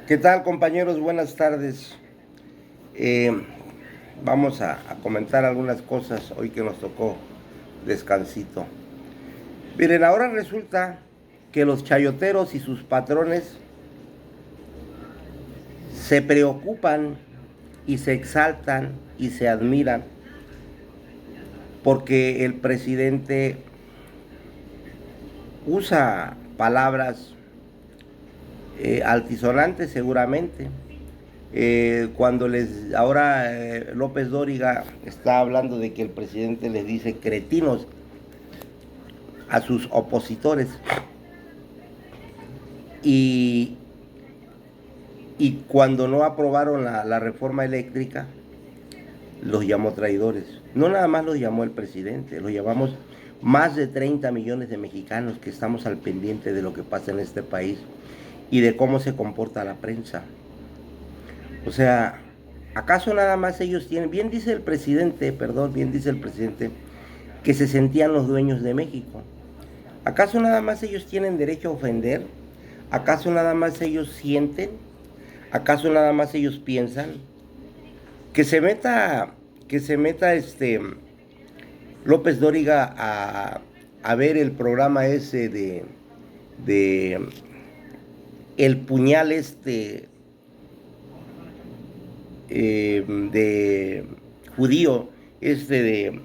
¿Qué tal, compañeros? Buenas tardes. Eh, Vamos a comentar algunas cosas hoy que nos tocó descansito. Miren, ahora resulta que los chayoteros y sus patrones se preocupan y se exaltan y se admiran porque el presidente usa palabras altisonantes seguramente. Cuando ahora López Dóriga está hablando de que el presidente les dice cretinos a sus opositores y, y cuando no aprobaron la reforma eléctrica los llamó traidores. No nada más los llamó el presidente, los llamamos más de 30 millones de mexicanos que estamos al pendiente de lo que pasa en este país y de cómo se comporta la prensa. O sea, ¿acaso nada más ellos tienen, bien dice el presidente, perdón, bien dice el presidente, que se sentían los dueños de México? ¿Acaso nada más ellos tienen derecho a ofender? ¿Acaso nada más ellos sienten? ¿Acaso nada más ellos piensan? Que se meta, que se meta López Dóriga a ver el programa ese de el puñal de judío, de,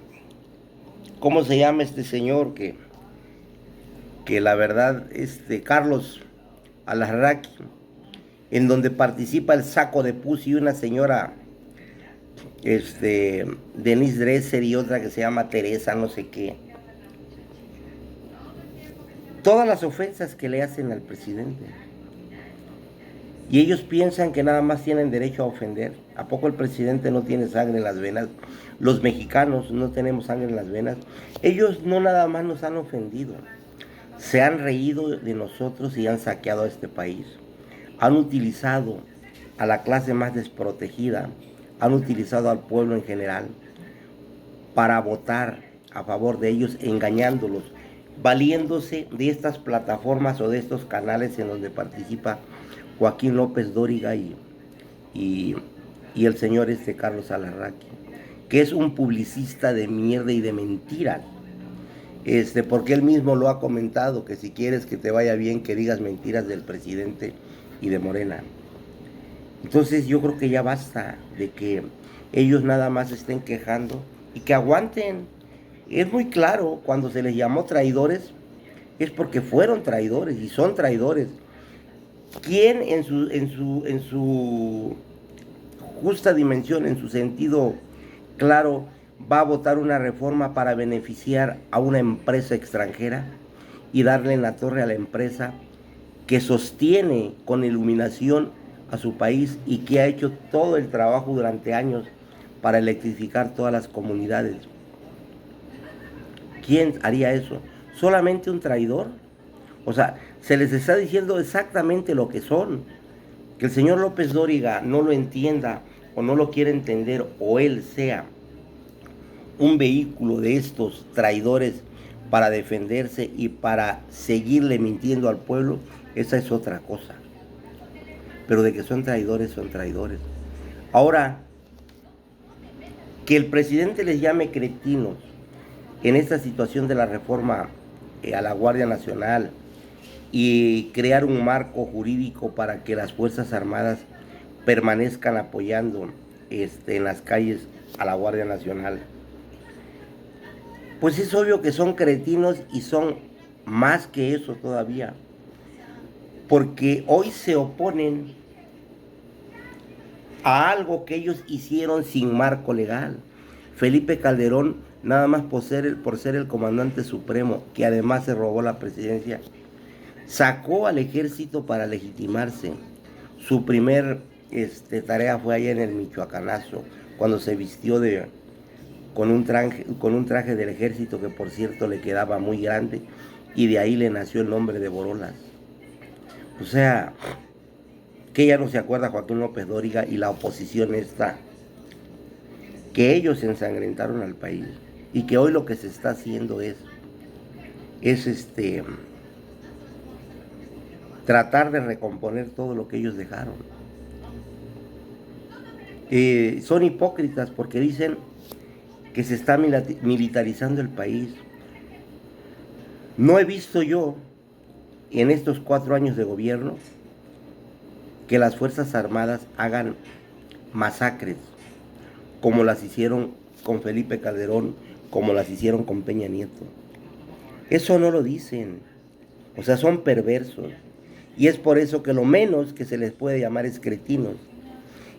¿cómo se llama este señor? Que la verdad, Carlos Alarraqui, en donde participa el Saco de Pussy y una señora, Denise Dresser y otra que se llama Teresa, no sé qué. Todas las ofensas que le hacen al presidente. Y ellos piensan que nada más tienen derecho a ofender. ¿A poco el presidente no tiene sangre en las venas? Los mexicanos no tenemos sangre en las venas. Ellos no nada más nos han ofendido. Se han reído de nosotros y han saqueado a este país. Han utilizado a la clase más desprotegida, han utilizado al pueblo en general para votar a favor de ellos, engañándolos, valiéndose de estas plataformas o de estos canales en donde participa Joaquín López Dóriga y, y el señor Carlos Alarraqui, que es un publicista de mierda y de mentiras. Porque él mismo lo ha comentado, que si quieres que te vaya bien, que digas mentiras del presidente y de Morena. Entonces yo creo que ya basta de que ellos nada más estén quejando y que aguanten. Es muy claro, cuando se les llamó traidores, es porque fueron traidores y son traidores. ¿Quién en su justa dimensión, en su sentido claro, va a votar una reforma para beneficiar a una empresa extranjera y darle en la torre a la empresa que sostiene con iluminación a su país y que ha hecho todo el trabajo durante años para electrificar todas las comunidades? ¿Quién haría eso? ¿Solamente un traidor? O sea, se les está diciendo exactamente lo que son. Que el señor López Dóriga no lo entienda o no lo quiera entender, o él sea un vehículo de estos traidores para defenderse y para seguirle mintiendo al pueblo, esa es otra cosa. Pero de que son traidores, son traidores. Ahora, que el presidente les llame cretinos en esta situación de la reforma a la Guardia Nacional y crear un marco jurídico para que las Fuerzas Armadas permanezcan apoyando en las calles a la Guardia Nacional, pues es obvio que son cretinos y son más que eso todavía, porque hoy se oponen a algo que ellos hicieron sin marco legal. Felipe Calderón, nada más por ser el comandante supremo, que además se robó la presidencia, sacó al ejército para legitimarse. Su primer tarea fue allá en el Michoacanazo, cuando se vistió con un traje del ejército que por cierto le quedaba muy grande, y de ahí le nació el nombre de Borolas. O sea, que ya no se acuerda Joaquín López Dóriga y la oposición esta, que ellos ensangrentaron al país y que hoy lo que se está haciendo es tratar de recomponer todo lo que ellos dejaron. Son hipócritas porque dicen que se está militarizando el país. No he visto yo en estos 4 años de gobierno que las Fuerzas Armadas hagan masacres como las hicieron con Felipe Calderón, como las hicieron con Peña Nieto. Eso no lo dicen. O sea, son perversos. Y es por eso que lo menos que se les puede llamar es cretinos.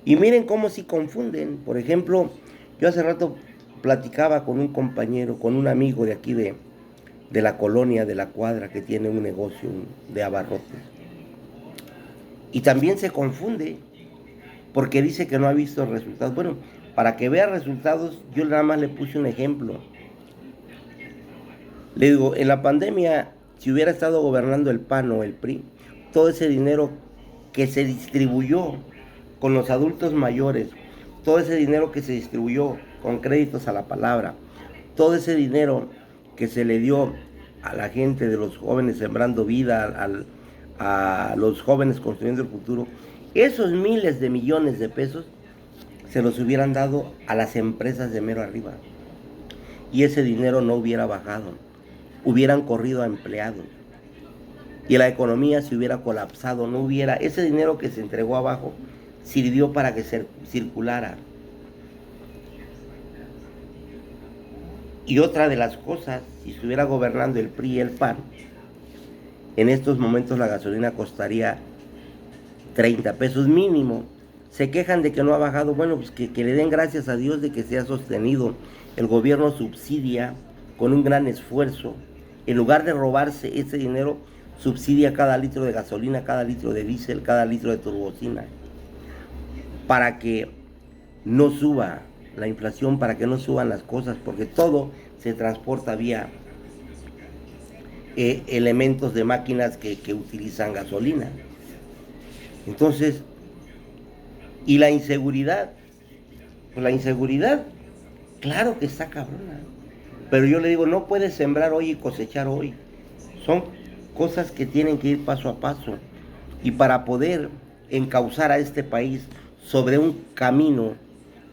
Y miren cómo sí confunden. Por ejemplo, yo hace rato platicaba con un compañero, con un amigo de aquí de la colonia, de la cuadra, que tiene un negocio de abarrotes. Y también se confunde porque dice que no ha visto resultados. Bueno, para que vea resultados, yo nada más le puse un ejemplo. Le digo, en la pandemia, si hubiera estado gobernando el PAN o el PRI, todo ese dinero que se distribuyó con los adultos mayores, todo ese dinero que se distribuyó con créditos a la palabra, todo ese dinero que se le dio a la gente de los jóvenes sembrando vida, a los jóvenes construyendo el futuro, esos miles de millones de pesos se los hubieran dado a las empresas de mero arriba. Y ese dinero no hubiera bajado, hubieran corrido a empleados. Y la economía se hubiera colapsado, no hubiera, ese dinero que se entregó abajo sirvió para que circulara. Y otra de las cosas, si estuviera gobernando el PRI y el PAN, en estos momentos la gasolina costaría 30 pesos mínimo. Se quejan de que no ha bajado. Bueno, pues que le den gracias a Dios de que se ha sostenido. El gobierno subsidia con un gran esfuerzo. En lugar de robarse ese dinero, subsidia cada litro de gasolina, cada litro de diésel, cada litro de turbocina, para que no suba la inflación, para que no suban las cosas, porque todo se transporta vía elementos de máquinas que utilizan gasolina. Entonces, y la inseguridad, pues la inseguridad, claro que está cabrona, pero yo le digo, no puedes sembrar hoy y cosechar hoy. Son cosas que tienen que ir paso a paso. Y para poder encauzar a este país sobre un camino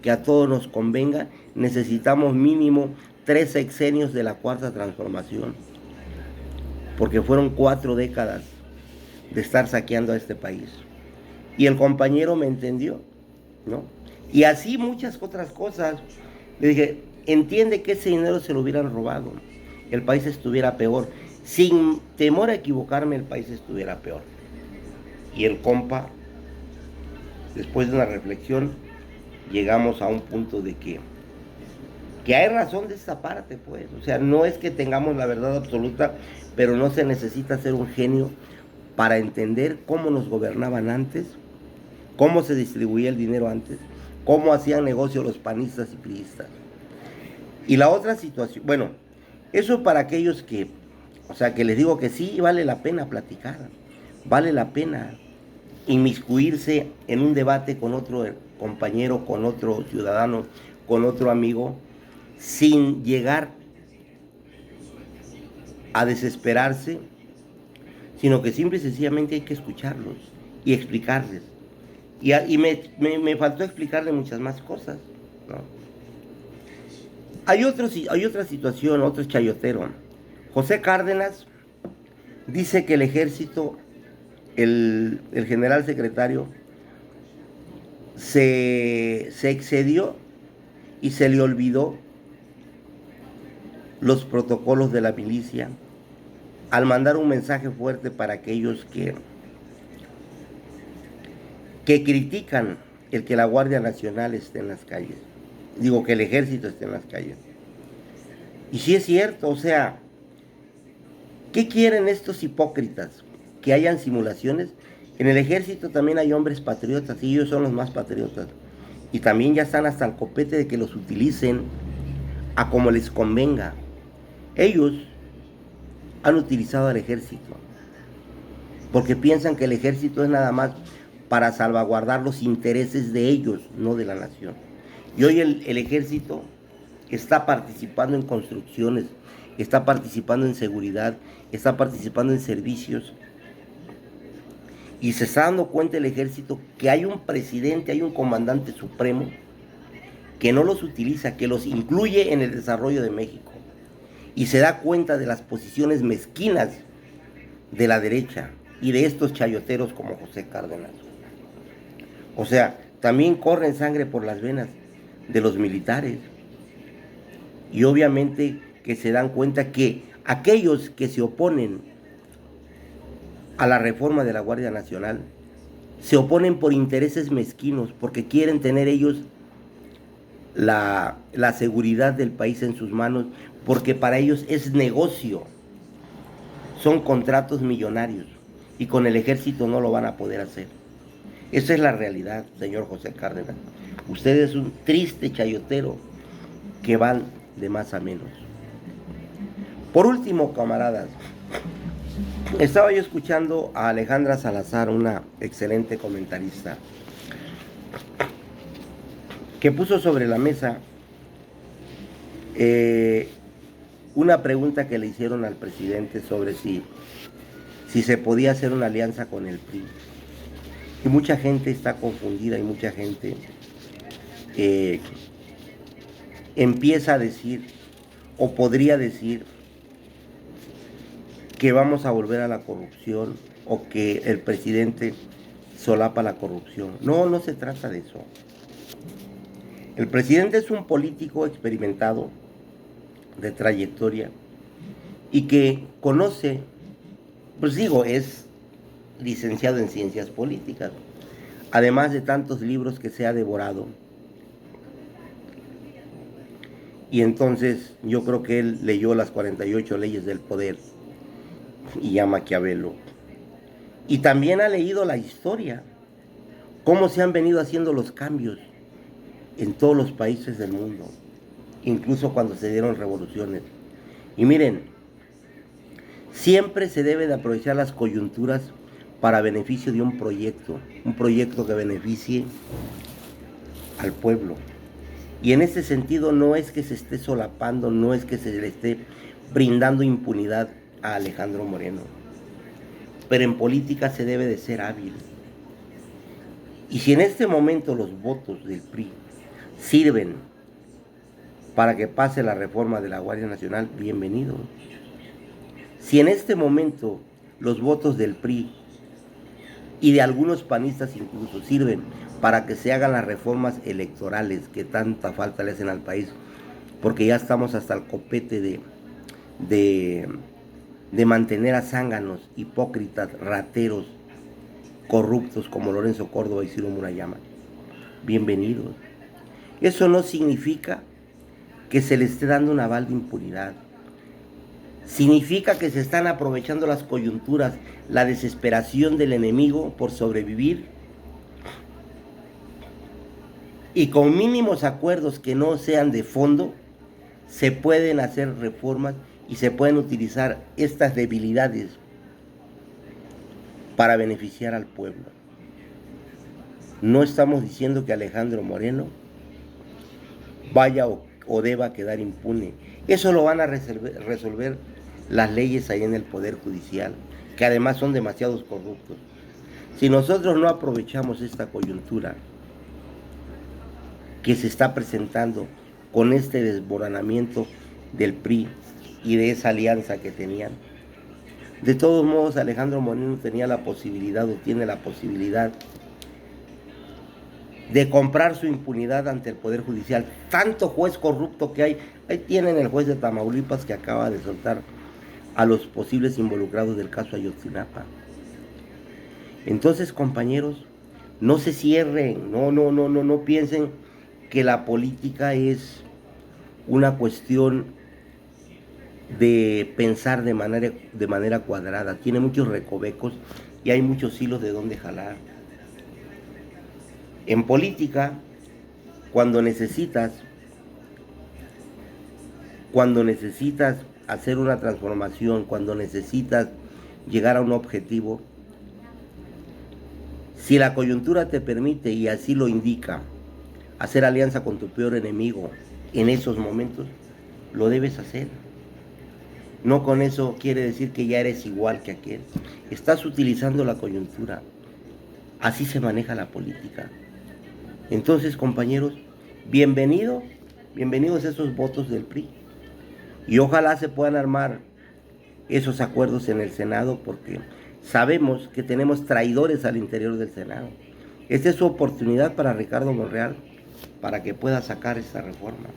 que a todos nos convenga, necesitamos mínimo 3 sexenios de la cuarta transformación. Porque fueron 4 décadas de estar saqueando a este país. Y el compañero me entendió, ¿no? Y así muchas otras cosas. Le dije, entiende que ese dinero se lo hubieran robado, el país estuviera peor. Sin temor a equivocarme, el país estuviera peor. Y el compa, después de una reflexión, llegamos a un punto de que hay razón de esta parte, pues. O sea, no es que tengamos la verdad absoluta, pero no se necesita ser un genio para entender cómo nos gobernaban antes, cómo se distribuía el dinero antes, cómo hacían negocio los panistas y priistas. Y la otra situación, bueno, eso para aquellos que, o sea, que les digo que sí vale la pena platicar, vale la pena inmiscuirse en un debate con otro compañero, con otro ciudadano, con otro amigo, sin llegar a desesperarse, sino que simple y sencillamente hay que escucharlos y explicarles. Y me faltó explicarle muchas más cosas, ¿no? Hay otra situación, otro chayotero. José Cárdenas dice que el ejército, el general secretario, se excedió y se le olvidó los protocolos de la milicia al mandar un mensaje fuerte para aquellos que critican el que la Guardia Nacional esté en las calles. Digo, que el ejército esté en las calles. Y sí es cierto, o sea, ¿qué quieren estos hipócritas? Que hayan simulaciones. En el ejército también hay hombres patriotas y ellos son los más patriotas. Y también ya están hasta el copete de que los utilicen a como les convenga. Ellos han utilizado al ejército porque piensan que el ejército es nada más para salvaguardar los intereses de ellos, no de la nación. Y hoy el ejército está participando en construcciones, está participando en seguridad, está participando en servicios Y se está dando cuenta el ejército que hay un presidente, hay un comandante supremo que no los utiliza, que los incluye en el desarrollo de México. Y se da cuenta de las posiciones mezquinas de la derecha y de estos chayoteros como José Cárdenas. O sea, también corren sangre por las venas de los militares. Y obviamente que se dan cuenta que aquellos que se oponen a la reforma de la Guardia Nacional se oponen por intereses mezquinos, porque quieren tener ellos la seguridad del país en sus manos, porque para ellos es negocio, son contratos millonarios, y con el ejército no lo van a poder hacer. Esa es la realidad, señor José Cárdenas. Usted es un triste chayotero que van de más a menos. Por último, camaradas, estaba yo escuchando a Alejandra Salazar, una excelente comentarista, que puso sobre la mesa una pregunta que le hicieron al presidente sobre si se podía hacer una alianza con el PRI. Y mucha gente está confundida y mucha gente empieza a decir o podría decir que vamos a volver a la corrupción o que el presidente solapa la corrupción. No, no se trata de eso. El presidente es un político experimentado, de trayectoria, y que conoce, pues digo, es licenciado en ciencias políticas, además de tantos libros que se ha devorado. Y entonces yo creo que él leyó las 48 leyes del poder y a Maquiavelo. Y también ha leído la historia, cómo se han venido haciendo los cambios en todos los países del mundo, incluso cuando se dieron revoluciones. Y miren, siempre se debe de aprovechar las coyunturas para beneficio de un proyecto que beneficie al pueblo. Y en ese sentido no es que se esté solapando, no es que se le esté brindando impunidad a Alejandro Moreno. Pero en política se debe de ser hábil. Y si en este momento los votos del PRI sirven para que pase la reforma de la Guardia Nacional, bienvenido. Si en este momento los votos del PRI y de algunos panistas incluso sirven para que se hagan las reformas electorales que tanta falta le hacen al país, porque ya estamos hasta el copete de mantener a zánganos, hipócritas, rateros, corruptos como Lorenzo Córdoba y Ciro Murayama. Bienvenidos. Eso no significa que se le esté dando un aval de impunidad. Significa que se están aprovechando las coyunturas, la desesperación del enemigo por sobrevivir, y con mínimos acuerdos que no sean de fondo, se pueden hacer reformas y se pueden utilizar estas debilidades para beneficiar al pueblo. No estamos diciendo que Alejandro Moreno vaya o deba quedar impune. Eso lo van a resolver las leyes ahí en el Poder Judicial, que además son demasiados corruptos. Si nosotros no aprovechamos esta coyuntura que se está presentando con este desmoronamiento del PRI y de esa alianza que tenían, de todos modos Alejandro Moreno tenía la posibilidad o tiene la posibilidad de comprar su impunidad ante el Poder Judicial. Tanto juez corrupto que hay. Ahí tienen el juez de Tamaulipas que acaba de soltar a los posibles involucrados del caso Ayotzinapa. Entonces, compañeros, no se cierren, no piensen que la política es una cuestión de pensar de manera cuadrada. Tiene muchos recovecos y hay muchos hilos de donde jalar. En política, cuando necesitas hacer una transformación, cuando necesitas llegar a un objetivo, si la coyuntura te permite y así lo indica, hacer alianza con tu peor enemigo en esos momentos, lo debes hacer. No con eso quiere decir que ya eres igual que aquel. Estás utilizando la coyuntura. Así se maneja la política. Entonces, compañeros, bienvenidos esos votos del PRI. Y ojalá se puedan armar esos acuerdos en el Senado, porque sabemos que tenemos traidores al interior del Senado. Esta es su oportunidad para Ricardo Monreal, para que pueda sacar esta reforma,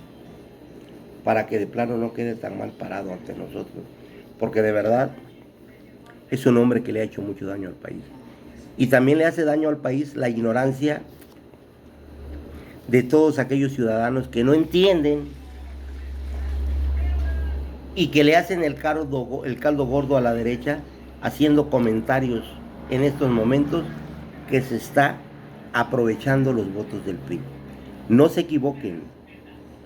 para que de plano no quede tan mal parado ante nosotros, porque de verdad es un hombre que le ha hecho mucho daño al país. Y también le hace daño al país la ignorancia de todos aquellos ciudadanos que no entienden y que le hacen el caldo gordo a la derecha, haciendo comentarios en estos momentos que se está aprovechando los votos del PRI. No se equivoquen,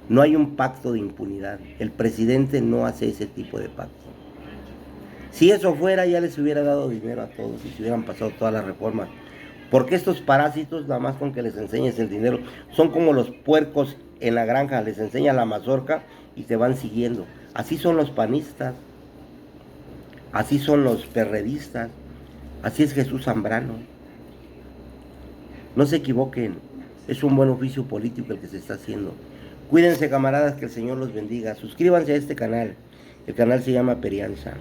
no hay un pacto de impunidad. El presidente no hace ese tipo de pacto. Si eso fuera, ya les hubiera dado dinero a todos y se hubieran pasado todas las reformas. Porque estos parásitos, nada más con que les enseñes el dinero, son como los puercos en la granja, les enseña la mazorca y te van siguiendo. Así son los panistas, así son los perredistas, así es Jesús Zambrano. No se equivoquen, es un buen oficio político el que se está haciendo. Cuídense, camaradas, que el Señor los bendiga. Suscríbanse a este canal, el canal se llama Perianza.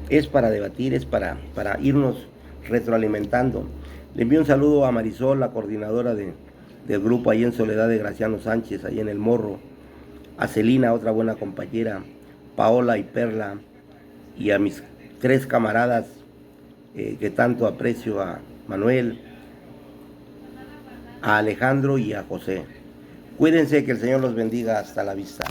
Es para debatir, es para irnos retroalimentando. Le envío un saludo a Marisol, la coordinadora del grupo ahí en Soledad de Graciano Sánchez, ahí en El Morro, a Celina, otra buena compañera, Paola y Perla, y a mis 3 camaradas que tanto aprecio, a Manuel, a Alejandro y a José. Cuídense, que el Señor los bendiga. Hasta la vista.